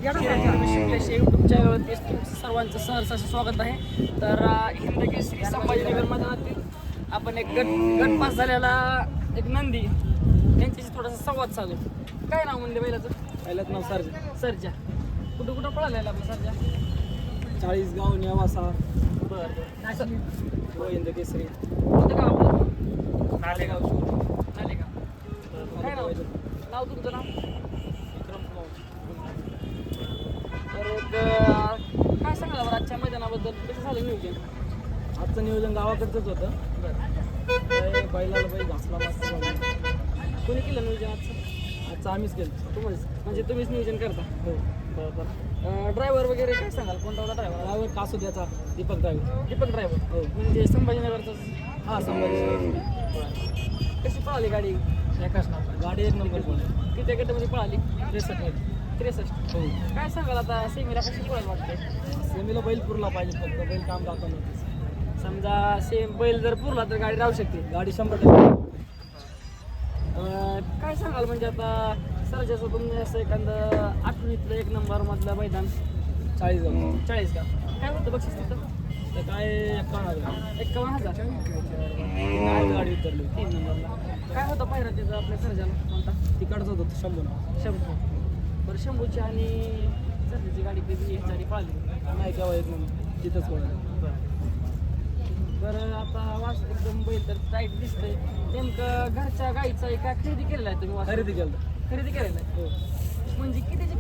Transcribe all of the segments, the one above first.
YouTube चॅनलवरती तुमचं सर्वांचं सहर्ष असं स्वागत आहे. तर हिंदकेसरी संभाजीनगर मैदानातील आपण एक गट पास झालेला एक नंदी यांच्याशी थोडासा संवाद चालू. काय नाव म्हणले बैलाचं? पहिल्याच नाव सरजा. कुठं पळालेला आपला सरजा? 40 गाव नेवासा. बरं. हिंदकेसरी. कोणतं गाव आपलं? नालेगाव. काय नाव तुमचं नाव? तर काय सांगा बरं आजच्या मैदानाबद्दल? कसं झालं नियोजन? आजचं नियोजन गावाकडचंच होतं. बैलाला बैल घासला मस्त. कोणी केलं नियोजन आजचं आम्हीच केलं. तुम्हीच नियोजन करता? हो. बरं. ड्रायव्हर वगैरे काय सांगाल? कोणता होता ड्रायव्हर? कासोद्याचा दीपक ड्रायव्हर. हो. म्हणजे संभाजीनगरचाच? हां, संभाजी. कशी पळाली गाडी? एकाच नाव. गाडी 1 नंबर पळाली. किती गटामध्ये पळाली? 63. हो. काय सांगाल आता सेमीला कशी पळायला वाटते? सेमीला बैल पुरला पाहिजे, फक्त बैल काम दाखवलं. समजा बैल जर पुरला तर गाडी राहू शकते. गाडी 100%. काय सांगाल म्हणजे आता सरजाचं तुम्ही असं एखादं आठवणीतलं 1 नंबर मधलं मैदान? 40 का? काय होतं बक्षीस तिथं? तर काय 51,000. गाडी उतरली 3 नंबरला. काय होतं पायरा त्याचं आपल्या सरजाला म्हणता? तिकडच होतं 100. बरं. शंभूची आणि सरजाची गाडी कधी ह्याच्यासाठी पळाली? नाही केव्हा 1 नंबर तिथंच पळाली. बरं. आता वास एकदम बैल तर टाईट दिसतंय. नेमकं घरच्या गाईचं आहे का खरेदी केलेला आहे तुम्ही? खरेदी केलं. खरेदी केलेला आहे. हो. म्हणजे कितीची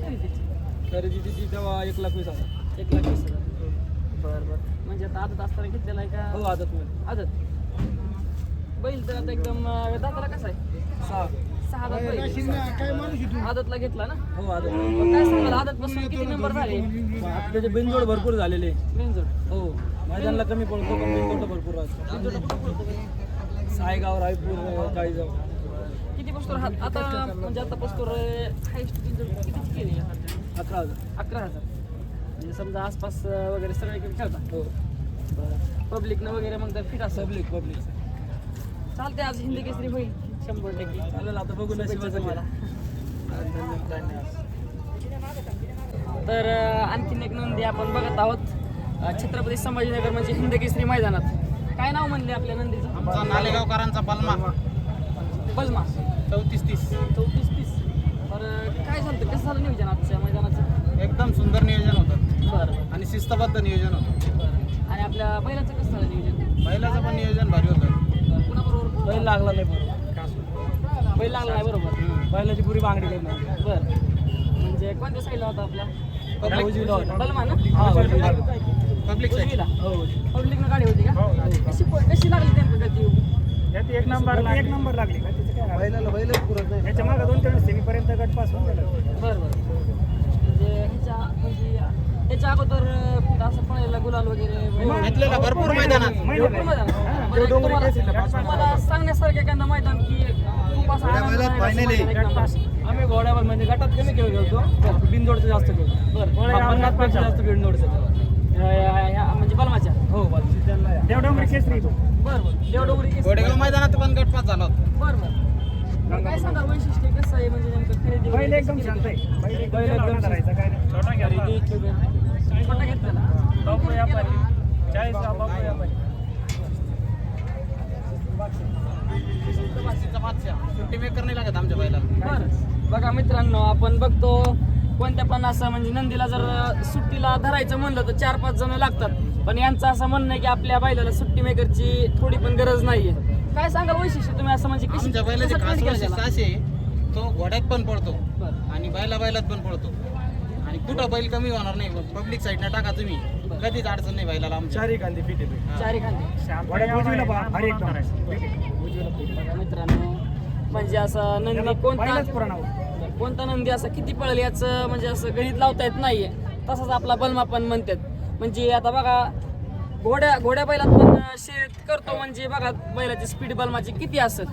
खरेदी तिची तेव्हा 1,20,000. 1,20,000. बरं. म्हणजे आता आदत असताना घेतलेला आहे का? हो, आदत. बैल तर आता एकदम दाताला कसा आहे? 6 दात बैल. आदतला घेतला ना? हो, आदत. काय सांगाल आदतपासून किती नंबर झाले? त्याचे बिनजोड भरपूर झालेले. बिनजोड. हो. मैदानाला कमी पडतो पण बिनजोड भरपूर असतो. सायगाव, रायपूर, काळीगाव. किती पस्तूर आता म्हणजे आता पस्तूर हायस्ट बिनजोड किती केली? 11,000. म्हणजे समजा आसपास वगैरे सगळे खेळता? हो. पब्लिकनं वगैरे मग तर फिट असं? पब्लिक चालते. आज हिंदकेसरी होईल 100%. चालेल. आता बघू नशिबाचं मला. तर आणखीन एक नंदी आपण बघत आहोत छत्रपती संभाजीनगर म्हणजे हिंदकेसरी मैदानात. काय नाव म्हणले आपल्या नंदीचं? नालेगावकरांचा बलमा. 34-30. बरं. काय झालं? कसं झालं नियोजन आजच्या मैदानाचं? एकदम सुंदर नियोजन होतं बरं. आणि शिस्तबद्ध नियोजन होतं. बरं. आणि आपल्या बैलाचं कसं झालं नियोजन? बैलाचं पण नियोजन भारी होतं. कुणाबरोबर? बैल लागला नाही बरोबर. बैल लागला नाही बरोबर. बैलाची पुरी बांगडी करणार. बरं. म्हणजे कोणत्या साईडला होता आपला? उजवीला होता. बलमा ना? हा, उजवीला. Public side. उजवीला. हो. पब्लिकनं गाडी होती का? कशी लागली नेमकं गती? 1 नंबर लागली. बैलाला बैलच पुरत नाही. याच्या मागे 2-3 सेमीपर्यंत गट पास होऊन गेला. बरं. म्हणजे ह्याच्या अगोदर असं पळायला गुलाल वगैरे घेतलेलं भरपूर मैदानात. भरपूर मैदान. बरं, तुम्हाला सांगण्यासारखं एखादं मैदान की खूप असं आनंद आहे. आम्ही घोड्यावर म्हणजे गटात कमी खेळ खेळतो, बिनजोडचं जास्त खेळतो. बरं. 50पेक्षा जास्त बिनजोडचं. म्हणजे बलमाच्या? हो, देवडोंगरी केसरी. बरं. देवडोंगरी केसरी. गोडेगाव मैदानात पण गटपास झाला होता. बरं. काय सांगा वैशिष्ट्य कसं आहे म्हणजे नेमकं खरेदी बैल वगैरे एकदम कसं शांत केली? आहे. बैल बैल एकदम धरायचा काय नाही. छोटा घेतलेला. बापू व्यापारी. 40 बापू व्यापारी. सुट्टी मेकर नाही लागत आमच्या बैलाला. बरं. बघा मित्रांनो, आपण बघतो कोणत्या पण असं म्हणजे नंदीला जर सुट्टीला धरायचं म्हणलं तर 4-5 जण लागतात. पण यांचं असं म्हणणं आहे की आपल्या बैलाला सुट्टी मेकरची थोडी पण गरज नाहीये. काय सांगाल वैशिष्ट्य तुम्ही असं म्हणजे आमच्या बैलाची खास वैशिष्ट्य असे तो घोड्यात पण पडतो बरं. आणि बैलात पण पडतो आणि कुठं बैल कमी होणार नाही. पब्लिक साईडनं टाका तुम्ही, कधीच अडचण नाही बैलाला आमच्या. 4 खांदी फिट येते. चारी खांदे. वड्या उजवीला भारी एकदम. बघा मित्रांनो, म्हणजे असं नंदी बैलच पुराणा. कोणता नंदी असं किती पळेल याचं म्हणजे असं गणित लावता येत नाहीये. तसंच आपला बलमा पण म्हणतात. म्हणजे आता बघा घोड्या बैलात पण शर्यत करतो म्हणजे बघा बैलाची स्पीड बलमाची किती असेल.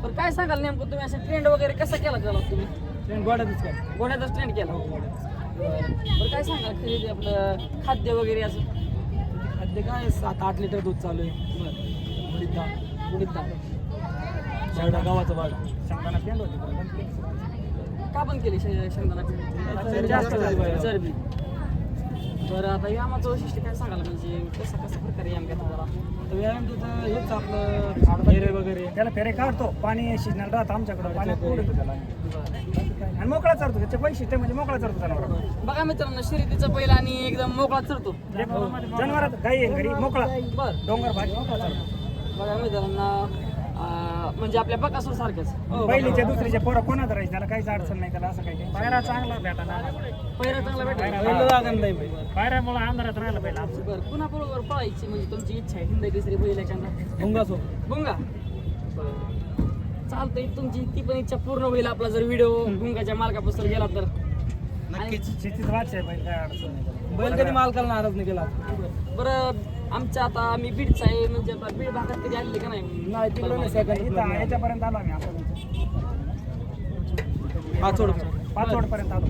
पण काय सांगाल नेमकं तुम्ही असं ट्रेंड वगैरे कसा केला तुम्ही? ट्रेन घोड्यातच काय. घोड्याचाच ट्रेंड केला. बरं. काय सांगाल खरेदी आपलं खाद्य वगैरे असं? खाद्य काय 7-8 लिटर दूध चालू आहे. उडीद डाळ. गावाचं भाग. सांगताना पेंड होती. का बंद केली शेंगदाणा जास्त झाली पाहिजे. चरबी. बरं आता यामाचं वैशिष्ट्य काय सांगाल म्हणजे कसं कसं प्रकारे याम घेता जरा तर व्यायाम तिथं हेच आपलं फेरे वगैरे त्याला फेरे काढतो पाणी शिजण्याला राहतं आमच्याकडं पाण्यात पुढे त्याला आणि मोकळा चरतो त्याचे वैशिष्ट्य म्हणजे मोकळा चरतो जनावर बघा मित्रांनो शर्यतीचं पहिला आणि एकदम मोकळा चरतो जनावरात गाई आहे घरी मोकळा बरं डोंगर भाजी मोकळा चरतो बघा मित्रांनो म्हणजे आपल्या बकासूर सारखेच पहिलीच्या दुसरीच्या पोरं कोणाच राहायचं त्याला काहीच अडचण नाही त्याला असं काही पायरा चांगला भेटा पहिला चांगला भेटायला पहिलं लागण नाही बाई. पायऱ्यामुळे अंधारात राहिला पहिला आमचं बरं पुन्हा बरोबर पळायची म्हणजे तुमची इच्छा आहे हिंद केसरी बैल एखादा भुंगासोबत भुंगा चालतंय तुमची ती पण इच्छा पूर्ण होईल आपला जर व्हिडिओ भुंगाच्या मालकापासून गेला तर नक्कीच शेतीत वाच आहे बैल काय अडचण नाही त्याला. बैल कधी मालकाला नाराज नाही केला बरं आमच्या आता मी बीडचा आहे म्हणजे आता बीड भागात कधी आले का नाही नाही तिकडं नाही सेकंड इथं याच्यापर्यंत आलो आम्ही आपण पाचोड पाचवड पर्यंत आलो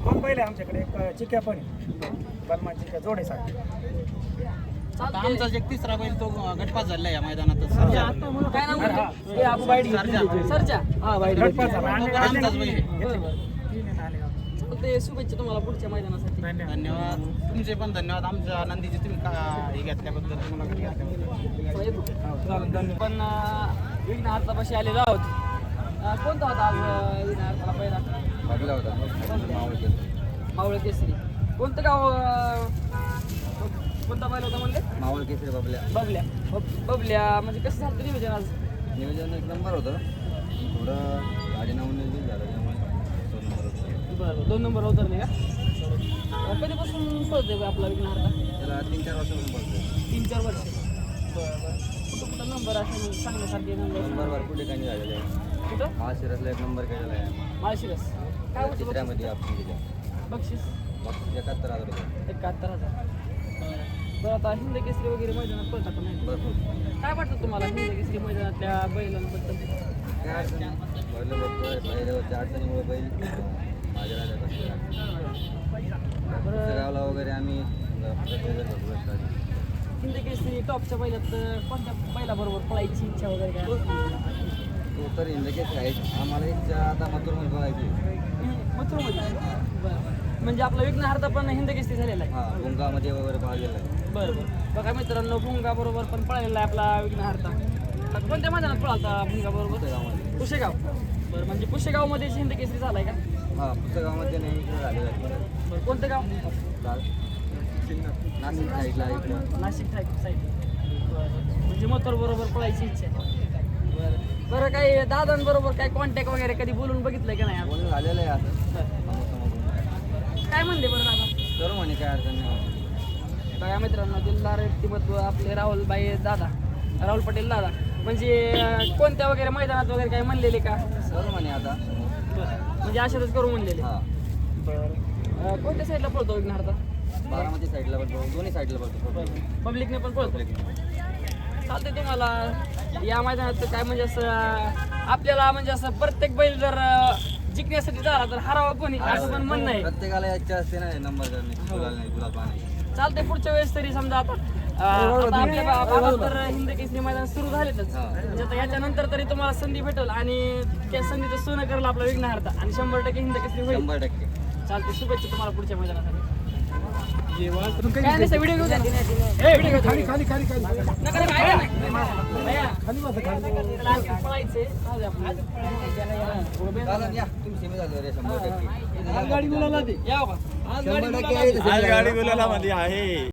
दोन बैल आहे आमच्याकडे एक चिक्या पण बलमा चिक्या जोडेसाठी आता आमचा जे तिसरा बैल तो गटपास झालेला या मैदानात सरजा. काय नाव म्हणलं? हे आपण बाईट घेतली सरजा हा वाईट गटपास झाला आणि आमचाच बैल आहे. बरं बरं चालतंय शुभेच्छा तुम्हाला पुढच्या मैदानासाठी धन्यवाद तुमचे पण धन्यवाद आमच्या नंदीचे तुम्ही हे घेतल्याबद्दल मुलाखत घेतल्याबद्दल पण विघ्नहर्तापाशी आलेलो आहोत कोणता होता आज विघ्नहर्ताला पहिला मावळ केसरी कोणतं गाव कोणता बैल होता म्हणले मावळ केसरी बाबल्या बबल्या बबल्या म्हणजे कसं झालं नियोजन आज नियोजन एक नंबर होतं थोडं गाडी नावून झालं त्यामुळे 2 नंबर होतं बरं 2 नंबर उतरले का कधीपासून पळतोय आपला विघ्नहर्ता त्याला 3-4 वर्षापासून बोलतो 3-4 वर्ष बरं बरं कुठं कुठं नंबर असे म्हणजे सांगण्यासारखे नंबर नंबर भरपूर ठिकाणी झालेले आहे कुठं महाशिरसला एक नंबर केलेला आहे माळशिरस काय होतं चित्र्यामध्ये आपण दिल्या बक्षीस 71,000 रुपये 71,000 बरं आता हिंद केसरी वगैरे मैदानात पळतात का नाही भरपूर काय वाटतं तुम्हाला हिंद केसरी मैदानातल्या बैलांबद्दल काय अडचण नाही पहिलं बघतोय पहिल्यावरच्या अडचणीमुळे बैल माझ्या राजा बरं गावला वगैरे आम्ही भरपूर हिंद केसरी टॉपच्या बैलात कोणत्या बैलाबरोबर पळायची इच्छा वगैरे काय तो तर इंदकेच आहे आम्हाला इच्छा आता मथुरमध्ये बघायची मथुरमध्ये बरं म्हणजे आपला विघ्नहर्ता पण हिंद केसरी झालेला आहे हां गुंगामध्ये वगैरे पाहिलेलं आहे बरं बरं बघा मित्रांनो भुंगा बरोबर पण पळालेला आहे आपला विघ्नहर्ता आता कोणत्या मैदानात पळालता भुंगा बरोबर गावामध्ये पुशेगाव बरं म्हणजे पुशेगावमध्येच हिंद केसरी झालाय का हां पुस्तकामध्ये नाही इकडे झालेलं आहे बरं कोणतं गाव चाल नाशिक साईडला इकडे नाशिक साईड म्हणजे मथुर बरोबर पळायची इच्छा आहे बरं बरं काही दादांबरोबर काय कॉन्टॅक्ट वगैरे कधी बोलून बघितलंय का नाही बोलणं झालेलं आहे असं बरं. समोर काय म्हणले बरं दादा करू म्हणे काय अडचण नाही बघा मित्रांनो दिलदार व्यक्तिमत्व आपले राहुलबाई दादा राहुल पटेल दादा म्हणजे कोणत्या वगैरे मैदानात वगैरे काय म्हणलेले का करू म्हणे आता म्हणजे अशातच करू म्हणलेले हां कोणत्या साईडला पळतो विघ्नहर्ता बारामती साईडला पण दोन्ही साईडला बघतो पब्लिकने पण पळतो चालते तुम्हाला या मैदानात काय म्हणजे असं आपल्याला म्हणजे असं प्रत्येक बैल जर जिंकण्यासाठी झाला तर हरावा कोणी असं पण म्हणणं आहे प्रत्येकाला इच्छा असते ना नंबर करण्याची गुलाल नाही गुलाब पाहण्याची चालते पुढच्या वेळेस तरी समजा आता आता आपल्या भागात तर हिंद केसरी मैदान सुरू झालेतच म्हणजे आता याच्यानंतर तरी तुम्हाला संधी भेटेल आणि त्या संधीचं सोनं करेल आपला विघ्नहर्ता आणि 100% हिंद केसरी होईल 100% चालते शुभेच्छा तुम्हाला पुढच्या मैदानासाठी काय नाही व्हिडिओ घेऊ द्या व्हिडिओ घेऊ खाली खाली खाली नका नका ऐका ना. खाली पळायचे राहू द्या आपलं. चालेल या तुम्ही सेमी झाले रे 100% आज गाडी बोलायला दे या बा आज गाडी 100% बोलायला आहे दे. ते semi झालं. गुलाला मध्ये आहे